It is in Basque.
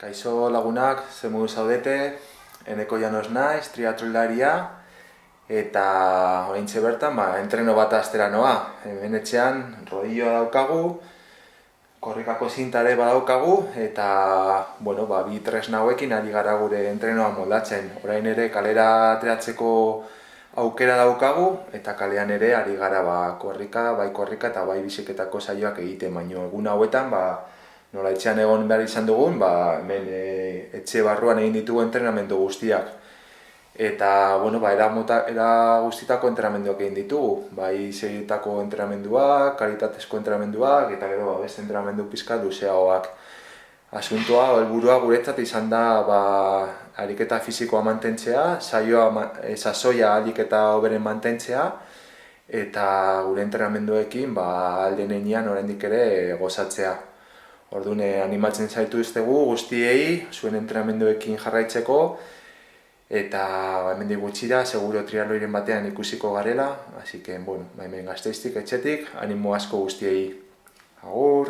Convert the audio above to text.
Kaixo lagunak, ze modu zaudete, Eneko Llanos naiz, triatlolaria, eta oraintxe bertan, entreno bat astera noa. Hemen etxean, rodilloa daukagu, korrikako zintare badaukagu, eta, bi tresna hauekin ari gara gure entrenoa moldatzen. Orain ere kalera ateratzeko aukera daukagu, eta kalean ere ari gara bai korrika eta bai bizikletako saioak egiten, baino egun hauetan, nola etxean egon behar izan dugun, hemen etxe barruan egin ditugu entrenamendu guztiak. Eta, era guztietako entrenamenduak egin ditugu. Bai segietako entrenamenduak, kalitatezko entrenamenduak, eta gero beste entrenamendu pixka luzeagoak. Asuntoa, helburua guretzat izan da ariketa fisikoa mantentzea, sasoia ahalik eta hoberen mantentzea, eta gure entrenamenduekin ahal den heinean oraindik ere gozatzea. Orduan, animatzen zaituztegu guztiei, zuen entrenamenduekin jarraitzeko, eta hemendik gutxira, seguro triatloiren batean ikusiko garela, así que, hemen Gasteiztik, etxetik, animo asko guztiei. Agur!